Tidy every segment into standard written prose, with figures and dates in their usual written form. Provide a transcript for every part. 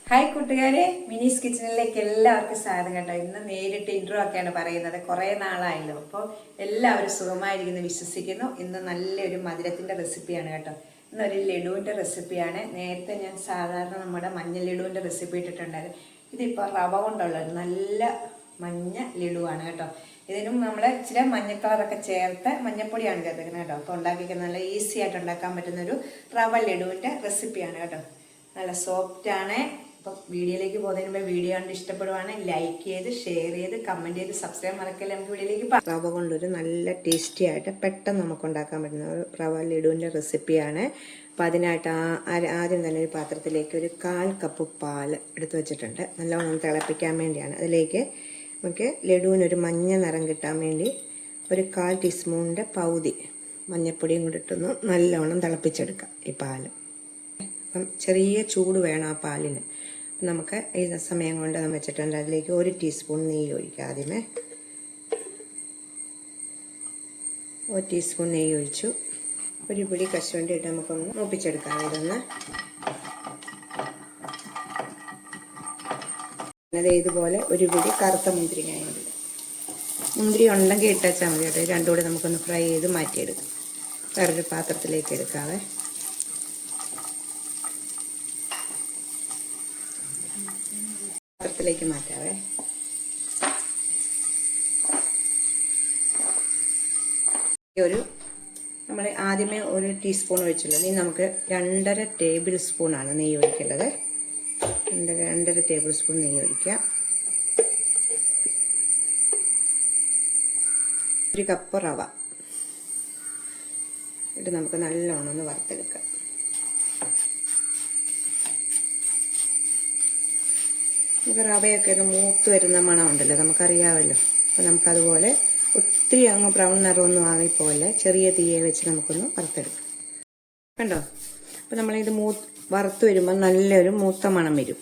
Hi കൂട്ടുകാരെ, മിനീസ് കിച്ചണിലേക്ക് എല്ലാവർക്കും സ്വാഗതം കേട്ടോ. ഇന്ന് നേരിട്ട് ഇൻട്രോ ഒക്കെയാണ് പറയുന്നത്. കുറേ നാളായല്ലോ. അപ്പോൾ എല്ലാവരും സുഖമായിരിക്കുന്നു വിശ്വസിക്കുന്നു. ഇന്ന് നല്ലൊരു മധുരത്തിൻ്റെ റെസിപ്പിയാണ് കേട്ടോ. ഇന്നൊരു ലഡുവിൻ്റെ റെസിപ്പിയാണ്. നേരത്തെ ഞാൻ സാധാരണ നമ്മുടെ മഞ്ഞ ലഡുവിൻ്റെ റെസിപ്പി ഇട്ടിട്ടുണ്ടായിരുന്നു. ഇതിപ്പോൾ റവ കൊണ്ടുള്ള നല്ല മഞ്ഞ ലഡുവാണ് കേട്ടോ. ഇതിനും നമ്മൾ ഇച്ചിരി മഞ്ഞ കളറൊക്കെ ചേർത്ത് മഞ്ഞപ്പൊടിയാണ് ചേർത്തിരിക്കുന്നത് കേട്ടോ. അപ്പോൾ ഉണ്ടാക്കിക്കാൻ നല്ല ഈസി ആയിട്ട് ഉണ്ടാക്കാൻ പറ്റുന്നൊരു റവ ലഡുവിൻ്റെ റെസിപ്പിയാണ് കേട്ടോ. നല്ല സോഫ്റ്റാണ്. അപ്പോൾ വീഡിയോയിലേക്ക് പോകുന്നതിന് മുമ്പ് വീഡിയോ കണ്ട് ഇഷ്ടപ്പെടുവാണെങ്കിൽ ലൈക്ക് ചെയ്ത് ഷെയർ ചെയ്ത് കമൻറ്റ് ചെയ്ത് സബ്സ്ക്രൈബ് മറക്കല്ലേ. നമുക്ക് വീഡിയോയിലേക്ക് റവ കൊണ്ടൊരു നല്ല ടേസ്റ്റി ആയിട്ട് പെട്ടെന്ന് നമുക്ക് ഉണ്ടാക്കാൻ പറ്റുന്ന ഒരു റവ ലഡുവിൻ്റെ റെസിപ്പിയാണ്. അപ്പോൾ അതിനായിട്ട് ആദ്യം തന്നെ ഒരു പാത്രത്തിലേക്ക് ഒരു 1/4 കപ്പ് പാൽ എടുത്ത് വെച്ചിട്ടുണ്ട്. നല്ലവണ്ണം തിളപ്പിക്കാൻ വേണ്ടിയാണ്. അതിലേക്ക് നമുക്ക് ലഡുവിനൊരു മഞ്ഞ നിറം കിട്ടാൻ വേണ്ടി ഒരു 1/4 ടീസ്പൂണിൻ്റെ പകുതി മഞ്ഞൾപ്പൊടിയും കൂടി ഇട്ടൊന്ന് നല്ലവണ്ണം തിളപ്പിച്ചെടുക്കാം ഈ പാല്. അപ്പം ചെറിയ ചൂട് വേണം ആ പാലിന്. നമുക്ക് ഈ സമയം കൊണ്ട് നമ്മൾ വെച്ചിട്ടുണ്ട്. അതിലേക്ക് 1 ടീസ്പൂൺ നെയ്യ് ഒഴിക്കുക. ആദ്യമേ 1 ടീസ്പൂൺ നെയ്യ് ഒഴിച്ചു. ഒരു പിടി കശുവണ്ടി ഇട്ട് നമുക്കൊന്ന് മൂപ്പിച്ചെടുക്കാം. ഇതൊന്ന് ഇതുപോലെ ഒരു പിടി കറുത്ത മുന്തിരിങ്ങയുണ്ട്. മുന്തിരി ഉണ്ടെങ്കിൽ ഇട്ടാച്ചാൽ മതി കേട്ടോ. രണ്ടും കൂടെ നമുക്കൊന്ന് ഫ്രൈ ചെയ്ത് മാറ്റിയെടുക്കാം. വേറൊരു പാത്രത്തിലേക്ക് എടുക്കാവേ. പാത്രത്തിലേക്ക് മാറ്റാവേ. നമ്മൾ ആദ്യമേ 1 ടീസ്പൂൺ ഒഴിച്ചല്ലോ. ഇനി നമുക്ക് 2.5 ടേബിൾ സ്പൂണാണ് നെയ്യ് ഒഴിക്കേണ്ടത്. 2.5 ടേബിൾ സ്പൂൺ നെയ്യ് ഒഴിക്കാം. 1 കപ്പ് റവ ഇത് നമുക്ക് നല്ലോണം ഒന്ന് വറുത്തെടുക്കാം. നമുക്ക് റവയൊക്കെ ഒന്ന് മൂത്ത് വരുന്ന മണമുണ്ടല്ലോ, നമുക്കറിയാമല്ലോ. അപ്പോൾ നമുക്കതുപോലെ ഒത്തിരി അങ്ങ് ബ്രൗൺ നിറമൊന്നും ആകിപ്പോലെ ചെറിയ തീയെ വെച്ച് നമുക്കൊന്ന് വറുത്തെടുക്കാം. കണ്ടോ? അപ്പോൾ നമ്മളിത് വറുത്ത് വരുമ്പോൾ നല്ലൊരു മൂത്ത മണം വരും.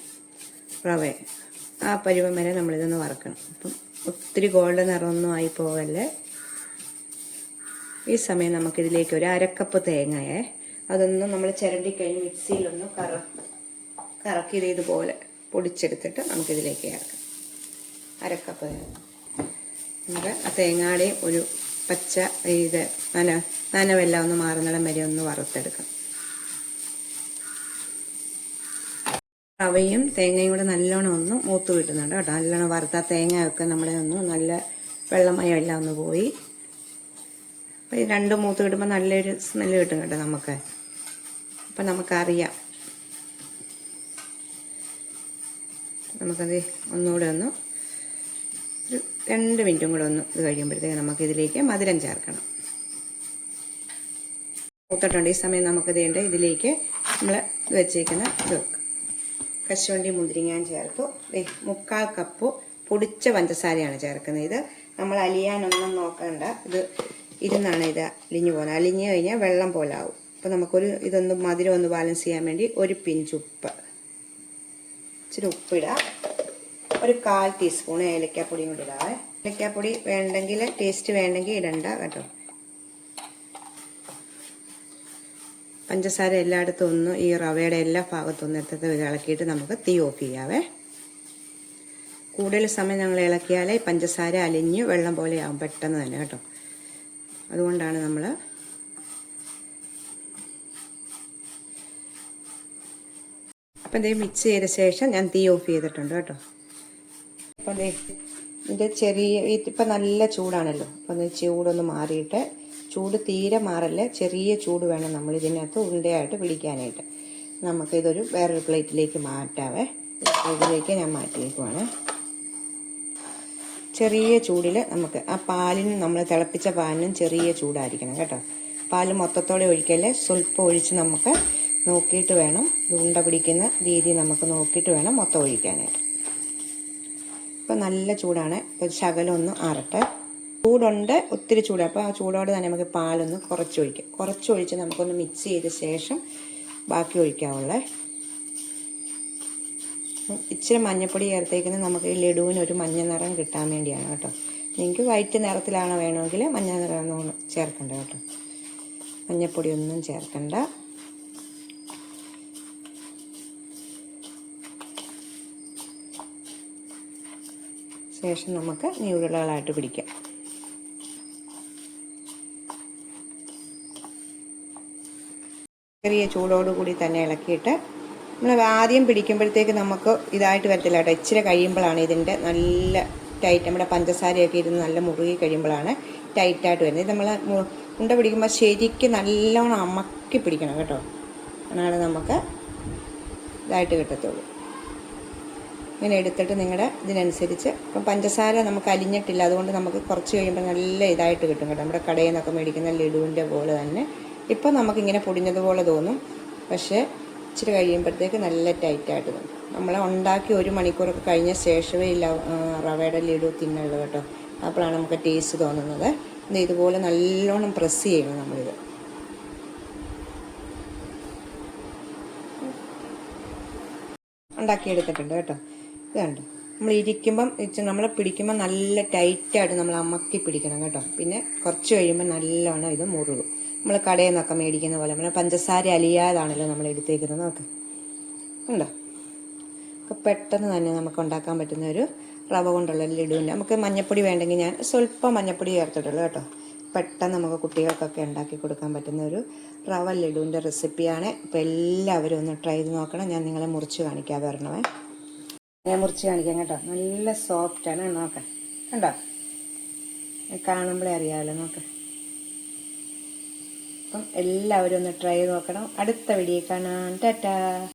റവ ആ പരുവം വരെ നമ്മളിതൊന്ന് വറുക്കണം. അപ്പം ഒത്തിരി ഗോൾഡൻ നിറമൊന്നും ആയി പോകല്ലേ. ഈ സമയം നമുക്കിതിലേക്ക് ഒരു 1/2 കപ്പ് തേങ്ങയെ അതൊന്നും നമ്മൾ ചിരണ്ടി കഴിഞ്ഞ് മിക്സിയിലൊന്ന് കറക്കി ഇതുപോലെ പൊടിച്ചെടുത്തിട്ട് നമുക്കിതിലേക്ക് ചേർക്കാം. 1/2 കപ്പ് നമുക്ക് ആ തേങ്ങയുടെയും ഒരു പച്ച ഇത് നനവെല്ലാം ഒന്ന് മാറുന്നിടം വരെ ഒന്ന് വറുത്തെടുക്കാം. റവയും തേങ്ങയും കൂടെ നല്ലോണം ഒന്ന് മൂത്ത് കിട്ടുന്നുണ്ട് കേട്ടോ. നല്ലോണം വറുത്ത തേങ്ങയൊക്കെ നമ്മളെ ഒന്ന് നല്ല വെള്ളമയം എല്ലാം ഒന്ന് പോയി. അപ്പോൾ ഈ രണ്ടും മൂത്ത് കിട്ടുമ്പോൾ നല്ലൊരു സ്മെല്ല് കിട്ടും കേട്ടോ നമുക്ക്. അപ്പം നമുക്കറിയാം. നമുക്കത് ഒന്നുകൂടെ ഒരു 2 മിനിറ്റും കൂടെ ഒന്ന് ഇത് കഴിയുമ്പോഴത്തേക്ക് നമുക്കിതിലേക്ക് മധുരം ചേർക്കണം. മൂത്തിട്ടുണ്ട്. ഈ സമയം നമുക്കിത് വേണ്ട ഇതിലേക്ക് നമ്മൾ വെച്ചേക്കുന്ന കശുവണ്ടി മുന്തിരിങ്ങാൻ ചേർത്തു. 3/4 കപ്പ് പൊടിച്ച പഞ്ചസാരയാണ് ചേർക്കുന്നത്. ഇത് നമ്മൾ അലിയാനൊന്നും നോക്കണ്ട. ഇത് ഇരുന്നാണ് ഇത് അലിഞ്ഞു പോകുന്നത്. അലിഞ്ഞു കഴിഞ്ഞാൽ വെള്ളം പോലെ ആവും. അപ്പോൾ നമുക്കൊരു ഇതൊന്ന് മധുരം ഒന്ന് ബാലൻസ് ചെയ്യാൻ വേണ്ടി 1 പിഞ്ച് ഉപ്പ്, ഇച്ചിരി ഉപ്പിടാം. ഒരു 1/4 ടീസ്പൂൺ ഏലക്കാപ്പൊടിയും കൂടി ഇടാവേ. ഏലക്കാപ്പൊടി വേണ്ടെങ്കിൽ ടേസ്റ്റ് വേണ്ടെങ്കിൽ ഇടണ്ട കേട്ടോ. പഞ്ചസാര എല്ലായിടത്തും ഒന്ന് ഈ റവയുടെ എല്ലാ ഭാഗത്തും ഒന്ന് എടുത്തിട്ട് ഇളക്കിയിട്ട് നമുക്ക് തീ ഓഫ് ചെയ്യാവേ. കൂടുതൽ സമയം ഞങ്ങൾ ഇളക്കിയാലേ പഞ്ചസാര അലിഞ്ഞ് വെള്ളം പോലെ ആവും പെട്ടെന്ന് തന്നെ കേട്ടോ. അതുകൊണ്ടാണ് നമ്മൾ അപ്പം ഇത് മിക്സ് ചെയ്ത ശേഷം ഞാൻ തീ ഓഫ് ചെയ്തിട്ടുണ്ട് കേട്ടോ. അപ്പം ഇതിൻ്റെ ഇപ്പം നല്ല ചൂടാണല്ലോ. അപ്പം ചൂടൊന്ന് മാറിയിട്ട്, ചൂട് തീരെ മാറല്ലേ, ചെറിയ ചൂട് വേണം നമ്മൾ ഇതിനകത്ത് ഉരുണ്ടയായിട്ട് പിടിക്കാനായിട്ട്. നമുക്കിതൊരു വേറൊരു പ്ലേറ്റിലേക്ക് മാറ്റാവേ. ഇതിലേക്ക് ഞാൻ മാറ്റി വയ്ക്കുവാണ്. ചെറിയ ചൂടിൽ നമുക്ക് ആ പാലിനും നമ്മൾ തിളപ്പിച്ച പാലിനും ചെറിയ ചൂടായിരിക്കണം കേട്ടോ. പാല് മൊത്തത്തോടെ ഒഴിക്കല്ലേ, സ്വല്പം ഒഴിച്ച് നമുക്ക് നോക്കിയിട്ട് വേണം. ഉണ്ട പിടിക്കുന്ന രീതി നമുക്ക് നോക്കിയിട്ട് വേണം മൊത്തം ഒഴിക്കാനായിട്ട്. ഇപ്പം നല്ല ചൂടാണ്. ഇപ്പോൾ ശകലം ഒന്ന് ആറട്ടെ. ചൂടുണ്ട്, ഒത്തിരി ചൂടാണ്. അപ്പോൾ ആ ചൂടോടെ തന്നെ നമുക്ക് പാലൊന്ന് കുറച്ചൊഴിച്ച് നമുക്കൊന്ന് മിക്സ് ചെയ്ത ശേഷം ബാക്കി ഒഴിക്കാവുള്ളേ. ഇച്ചിരി മഞ്ഞൾപ്പൊടി ചേർത്തേക്കുന്നത് നമുക്ക് ഈ ലഡുവിന് ഒരു മഞ്ഞ നിറം കിട്ടാൻ വേണ്ടിയാണ് കേട്ടോ. നിങ്ങൾക്ക് വൈറ്റ് നിറത്തിലാണ് വേണമെങ്കിൽ മഞ്ഞ നിറം ചേർക്കണ്ട കേട്ടോ. മഞ്ഞൾപ്പൊടി ഒന്നും ചേർക്കണ്ട. ശേഷം നമുക്ക് ഉരുളകളായിട്ട് പിടിക്കാം. ചെറിയ ചൂടോടുകൂടി തന്നെ ഇളക്കിയിട്ട് നമ്മൾ ആദ്യം പിടിക്കുമ്പോഴത്തേക്ക് നമുക്ക് ഇതായിട്ട് വരത്തില്ല കേട്ടോ. ഇച്ചിരി കഴിയുമ്പോഴാണ് ഇതിൻ്റെ നല്ല ടൈറ്റ്, നമ്മുടെ പഞ്ചസാരയൊക്കെ ഇരുന്ന് നല്ല മുറുകി കഴിയുമ്പോഴാണ് ടൈറ്റായിട്ട് വരുന്നത്. ഇത് നമ്മൾ ഉണ്ട പിടിക്കുമ്പോൾ ശരിക്കും നല്ലോണം അമക്കി പിടിക്കണം കേട്ടോ, എന്നാണ് നമുക്ക് ഇതായിട്ട് കിട്ടത്തുള്ളൂ. ഇങ്ങനെ എടുത്തിട്ട് നിങ്ങളുടെ ഇതിനനുസരിച്ച്, ഇപ്പം പഞ്ചസാര നമുക്ക് അലിഞ്ഞിട്ടില്ല, അതുകൊണ്ട് നമുക്ക് കുറച്ച് കഴിയുമ്പോൾ നല്ല ഇതായിട്ട് കിട്ടും കേട്ടോ. നമ്മുടെ കടയിൽ നിന്നൊക്കെ മേടിക്കുന്ന ലഡുവിൻ്റെ പോലെ തന്നെ. ഇപ്പം നമുക്കിങ്ങനെ പൊടിഞ്ഞതുപോലെ തോന്നും, പക്ഷേ ഇച്ചിരി കഴിയുമ്പോഴത്തേക്ക് നല്ല ടൈറ്റായിട്ട് തോന്നും. നമ്മൾ ഉണ്ടാക്കി 1 മണിക്കൂറൊക്കെ കഴിഞ്ഞ ശേഷമേ ഇല്ല റവയുടെ ലഡു തിന്നുള്ളൂ കേട്ടോ. അപ്പോഴാണ് നമുക്ക് ടേസ്റ്റ് തോന്നുന്നത്. ഇതുപോലെ നല്ലോണം പ്രസ് ചെയ്യണം നമ്മളിത്. ഉണ്ടാക്കിയെടുത്തിട്ടുണ്ട് കേട്ടോ. ഇത് കണ്ടോ, നമ്മൾ ഇരിക്കുമ്പം നമ്മൾ പിടിക്കുമ്പോൾ നല്ല ടൈറ്റായിട്ട് നമ്മൾ അമക്കി പിടിക്കണം കേട്ടോ. പിന്നെ കുറച്ച് കഴിയുമ്പോൾ നല്ലോണം ഇത് മുറുകും. നമ്മൾ കടയിൽ നിന്നൊക്കെ മേടിക്കുന്ന പോലെ നമ്മൾ പഞ്ചസാര അലിയാതാണല്ലോ നമ്മൾ എടുത്തേക്കുന്നത്. നോക്ക് ഉണ്ടോ, അപ്പോൾ പെട്ടെന്ന് തന്നെ നമുക്ക് ഉണ്ടാക്കാൻ പറ്റുന്ന ഒരു റവ കൊണ്ടുള്ള ലഡുവിൻ്റെ. നമുക്ക് മഞ്ഞപ്പൊടി വേണ്ടെങ്കിൽ ഞാൻ സ്വല്പം മഞ്ഞപ്പൊടി ചേർത്തിട്ടുള്ളൂ കേട്ടോ. പെട്ടെന്ന് നമുക്ക് കുട്ടികൾക്കൊക്കെ ഉണ്ടാക്കി കൊടുക്കാൻ പറ്റുന്ന ഒരു റവ ലഡുവിൻ്റെ റെസിപ്പിയാണ്. അപ്പോൾ എല്ലാവരും ഒന്ന് ട്രൈ ചെയ്ത് നോക്കണം. ഞാൻ നിങ്ങളെ മുറിച്ച് കാണിക്കാതെ വരണമേ. ഞാൻ മുറിച്ച് കാണിക്കാം കേട്ടോ. നല്ല സോഫ്റ്റാണ്, നോക്കാം കണ്ടോ, കാണുമ്പോഴേ അറിയാമല്ലോ. നോക്കാം. അപ്പം എല്ലാവരും ഒന്ന് ട്രൈ ചെയ്ത് നോക്കണം. അടുത്ത വീഡിയോ കാണാം. ടാറ്റാ.